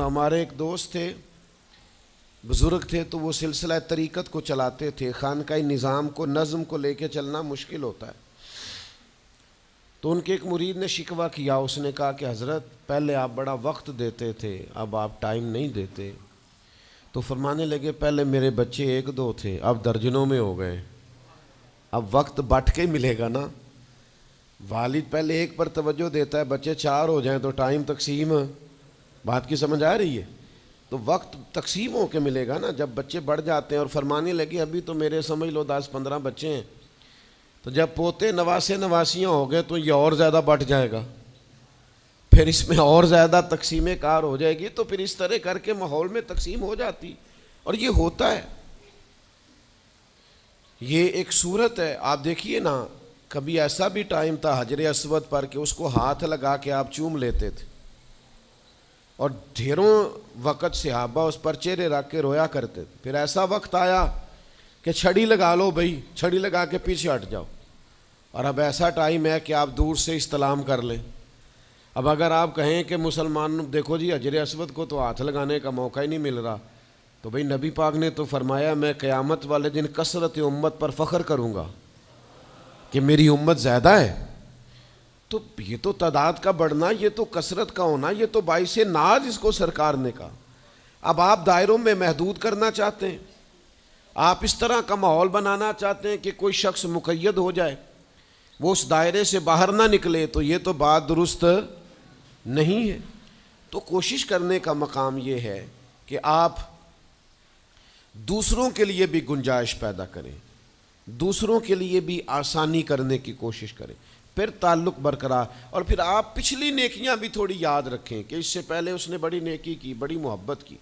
ہمارے ایک دوست تھے، بزرگ تھے، تو وہ سلسلہ طریقت کو چلاتے تھے. خانقاہ نظام کو، نظم کو لے کے چلنا مشکل ہوتا ہے. تو ان کے ایک مرید نے شکوہ کیا. اس نے کہا کہ حضرت پہلے آپ بڑا وقت دیتے تھے، اب آپ ٹائم نہیں دیتے. تو فرمانے لگے پہلے میرے بچے ایک دو تھے، اب درجنوں میں ہو گئے، اب وقت بٹ کے ملے گا نا. والد پہلے ایک پر توجہ دیتا ہے، بچے چار ہو جائیں تو ٹائم تقسیم، بات کی سمجھ آ رہی ہے؟ تو وقت تقسیم ہو کے ملے گا نا جب بچے بڑھ جاتے ہیں. اور فرمانے لگے ابھی تو میرے سمجھ لو 10-15 بچے ہیں، تو جب پوتے نواسے نواسیاں ہو گئے تو یہ اور زیادہ بٹ جائے گا، پھر اس میں اور زیادہ تقسیم کار ہو جائے گی. تو پھر اس طرح کر کے ماحول میں تقسیم ہو جاتی، اور یہ ہوتا ہے. یہ ایک صورت ہے. آپ دیکھیے نا، کبھی ایسا بھی ٹائم تھا حجر اسود پر کہ اس کو ہاتھ لگا کے آپ چوم لیتے تھے، اور ڈھیروں وقت صحابہ اس پر چہرے رکھ کے رویا کرتے تھے. پھر ایسا وقت آیا کہ چھڑی لگا لو بھائی، چھڑی لگا کے پیچھے ہٹ جاؤ. اور اب ایسا ٹائم ہے کہ آپ دور سے استلام کر لیں. اب اگر آپ کہیں کہ مسلمان دیکھو جی حجر اسود کو تو ہاتھ لگانے کا موقع ہی نہیں مل رہا، تو بھئی نبی پاک نے تو فرمایا میں قیامت والے دن کثرت امت پر فخر کروں گا کہ میری امت زیادہ ہے. تو یہ تو تعداد کا بڑھنا، یہ تو کثرت کا ہونا، یہ تو باعث ناز اس کو سرکار نے کہا. اب آپ دائروں میں محدود کرنا چاہتے ہیں، آپ اس طرح کا ماحول بنانا چاہتے ہیں کہ کوئی شخص مقید ہو جائے، وہ اس دائرے سے باہر نہ نکلے، تو یہ تو بات درست نہیں ہے. تو کوشش کرنے کا مقام یہ ہے کہ آپ دوسروں کے لیے بھی گنجائش پیدا کریں، دوسروں کے لیے بھی آسانی کرنے کی کوشش کریں، پھر تعلق برقرار. اور پھر آپ پچھلی نیکیاں بھی تھوڑی یاد رکھیں کہ اس سے پہلے اس نے بڑی نیکی کی، بڑی محبت کی،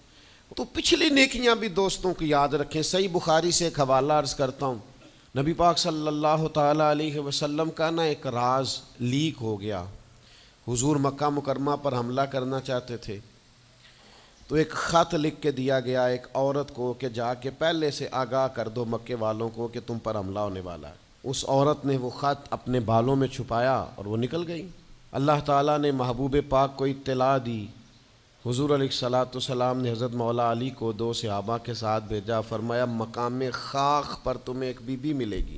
تو پچھلی نیکیاں بھی دوستوں کی یاد رکھیں. صحیح بخاری سے ایک حوالہ عرض کرتا ہوں. نبی پاک صلی اللہ تعالیٰ علیہ وسلم کا نا ایک راز لیک ہو گیا. حضور مکہ مکرمہ پر حملہ کرنا چاہتے تھے، تو ایک خط لکھ کے دیا گیا ایک عورت کو کہ جا کے پہلے سے آگاہ کر دو مکے والوں کو کہ تم پر حملہ ہونے والا ہے. اس عورت نے وہ خط اپنے بالوں میں چھپایا اور وہ نکل گئی. اللہ تعالیٰ نے محبوب پاک کو اطلاع دی. حضور علیہ الصلاۃ والسلام نے حضرت مولا علی کو 2 صحابہ کے ساتھ بھیجا. فرمایا مقام خاک پر تمہیں ایک بی بی ملے گی،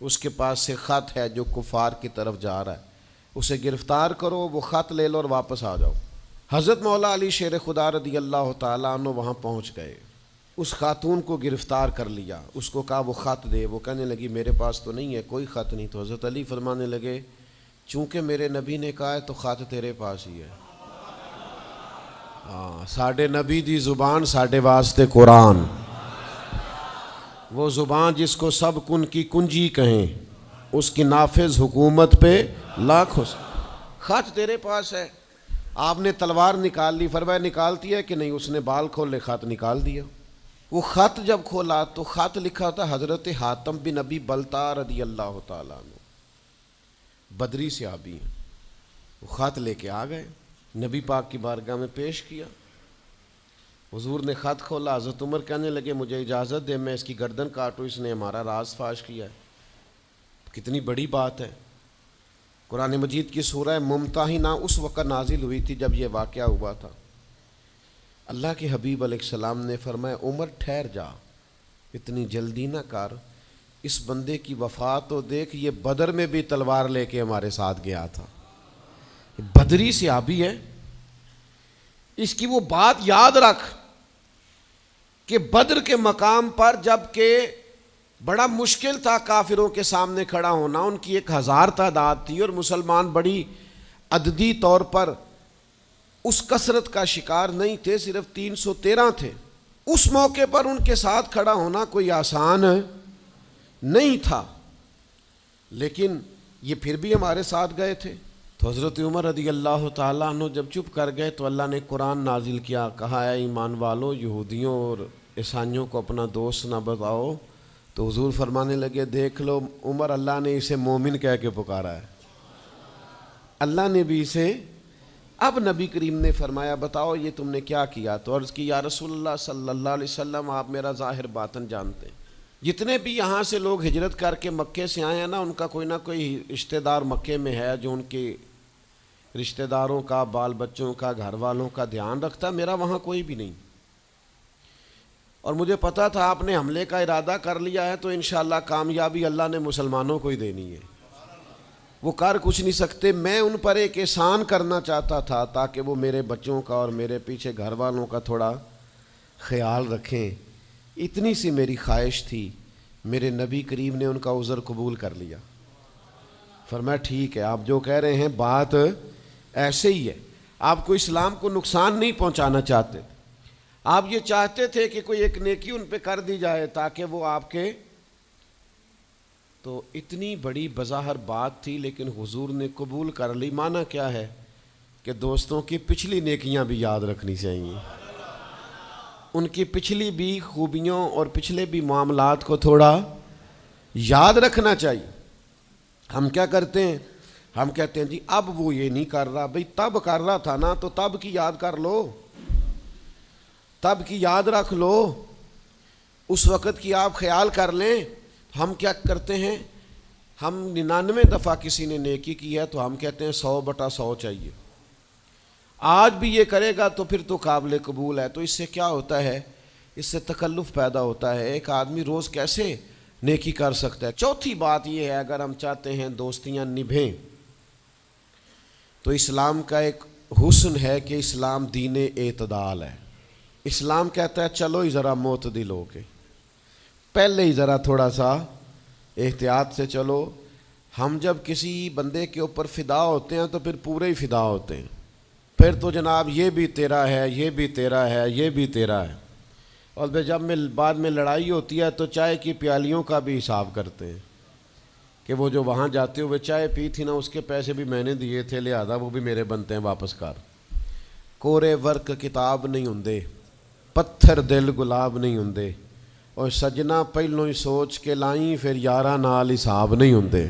اس کے پاس سے خط ہے جو کفار کی طرف جا رہا ہے، اسے گرفتار کرو، وہ خط لے لو اور واپس آ جاؤ. حضرت مولا علی شیر خدا رضی اللہ تعالیٰ عنہ وہاں پہنچ گئے، اس خاتون کو گرفتار کر لیا، اس کو کہا وہ خط دے. وہ کہنے لگی میرے پاس تو نہیں ہے، کوئی خط نہیں. تو حضرت علی فرمانے لگے چونکہ میرے نبی نے کہا ہے تو خط تیرے پاس ہی ہے. ساڈے نبی دی زبان ساڈے واسطے قرآن، وہ زبان جس کو سب کن کی کنجی کہیں، اس کی نافذ حکومت پہ لاکھوں. خط تیرے پاس ہے. آپ نے تلوار نکال لی. فرمایا نکالتی ہے کہ نہیں؟ اس نے بال کھولے، خط نکال دیا. وہ خط جب کھولا تو خط لکھا تھا حضرت حاتم بن نبی بلتا رضی اللہ تعالیٰ عنہ، بدری صحابی ہیں. وہ خط لے کے آ گئے، نبی پاک کی بارگاہ میں پیش کیا. حضور نے خط کھولا. حضرت عمر کہنے لگے مجھے اجازت دے میں اس کی گردن کاٹوں، اس نے ہمارا راز فاش کیا ہے. کتنی بڑی بات ہے. قرآن مجید کی سورہ ممتحنہ اس وقت نازل ہوئی تھی جب یہ واقعہ ہوا تھا. اللہ کے حبیب علیہ السلام نے فرمایا عمر ٹھہر جا، اتنی جلدی نہ کر، اس بندے کی وفات تو دیکھ، یہ بدر میں بھی تلوار لے کے ہمارے ساتھ گیا تھا، بدری صحابی ہے. اس کی وہ بات یاد رکھ کہ بدر کے مقام پر جب کہ بڑا مشکل تھا کافروں کے سامنے کھڑا ہونا، ان کی 1000 تعداد تھی اور مسلمان بڑی عددی طور پر اس کثرت کا شکار نہیں تھے، صرف 313 تھے. اس موقع پر ان کے ساتھ کھڑا ہونا کوئی آسان نہیں تھا، لیکن یہ پھر بھی ہمارے ساتھ گئے تھے. تو حضرت عمر رضی اللہ تعالیٰ عنہ جب چپ کر گئے تو اللہ نے قرآن نازل کیا، کہا اے ایمان والو یہودیوں اور عیسائیوں کو اپنا دوست نہ بتاؤ. تو حضور فرمانے لگے دیکھ لو عمر، اللہ نے اسے مومن کہہ کے پکارا ہے، اللہ نے بھی اسے. اب نبی کریم نے فرمایا بتاؤ یہ تم نے کیا کیا؟ تو عرض کی یا رسول اللہ صلی اللہ علیہ وسلم آپ میرا ظاہر باطن جانتے ہیں. جتنے بھی یہاں سے لوگ ہجرت کر کے مکے سے آئے ہیں نا، ان کا کوئی نہ کوئی رشتہ دار مکے میں ہے جو ان کے رشتہ داروں کا، بال بچوں کا، گھر والوں کا دھیان رکھتا، میرا وہاں کوئی بھی نہیں۔ اور مجھے پتا تھا آپ نے حملے کا ارادہ کر لیا ہے تو انشاءاللہ کامیابی اللہ نے مسلمانوں کو ہی دینی ہے، وہ کر کچھ نہیں سکتے۔ میں ان پر ایک احسان کرنا چاہتا تھا تاکہ وہ میرے بچوں کا اور میرے پیچھے گھر والوں کا تھوڑا خیال رکھیں، اتنی سی میری خواہش تھی۔ میرے نبی کریم نے ان کا عذر قبول کر لیا، فرمایا ٹھیک ہے، آپ جو کہہ رہے ہیں بات ایسے ہی ہے، آپ کو اسلام کو نقصان نہیں پہنچانا چاہتے، آپ یہ چاہتے تھے کہ کوئی ایک نیکی ان پہ کر دی جائے تاکہ وہ آپ کے، تو اتنی بڑی بظاہر بات تھی لیکن حضور نے قبول کر لی۔ معنی کیا ہے کہ دوستوں کی پچھلی نیکیاں بھی یاد رکھنی چاہیے، ان کی پچھلی بھی خوبیوں اور پچھلے بھی معاملات کو تھوڑا یاد رکھنا چاہیے۔ ہم کیا کرتے ہیں، ہم کہتے ہیں جی اب وہ یہ نہیں کر رہا، بھئی تب کر رہا تھا نا تو تب کی یاد کر لو، تب کی یاد رکھ لو، اس وقت کی آپ خیال کر لیں۔ ہم کیا کرتے ہیں، ہم 99 دفعہ کسی نے نیکی کی ہے تو ہم کہتے ہیں 100/100 چاہیے، آج بھی یہ کرے گا تو پھر تو قابل قبول ہے۔ تو اس سے کیا ہوتا ہے، اس سے تکلف پیدا ہوتا ہے، ایک آدمی روز کیسے نیکی کر سکتا ہے۔ چوتھی بات یہ ہے، اگر ہم چاہتے ہیں دوستیاں نبھیں تو اسلام کا ایک حسن ہے کہ اسلام دین اعتدال ہے۔ اسلام کہتا ہے چلو ہی ذرا معتدل ہو کے، پہلے ہی ذرا تھوڑا سا احتیاط سے چلو۔ ہم جب کسی بندے کے اوپر فدا ہوتے ہیں تو پھر پورے ہی فدا ہوتے ہیں، پھر تو جناب یہ بھی تیرا ہے، یہ بھی تیرا ہے، یہ بھی تیرا ہے، اور پھر جب بعد میں لڑائی ہوتی ہے تو چائے کی پیالیوں کا بھی حساب کرتے ہیں کہ وہ جو وہاں جاتے ہوئے چائے پی تھی نا اس کے پیسے بھی میں نے دیے تھے، لہذا وہ بھی میرے بنتے ہیں، واپس کر۔ کورے ورک کتاب نہیں ہوندے، پتھر دل گلاب نہیں ہوندے، اور سجنا پہلوں ہی سوچ کے لائیں پھر یاراں نال حساب نہیں ہوندے۔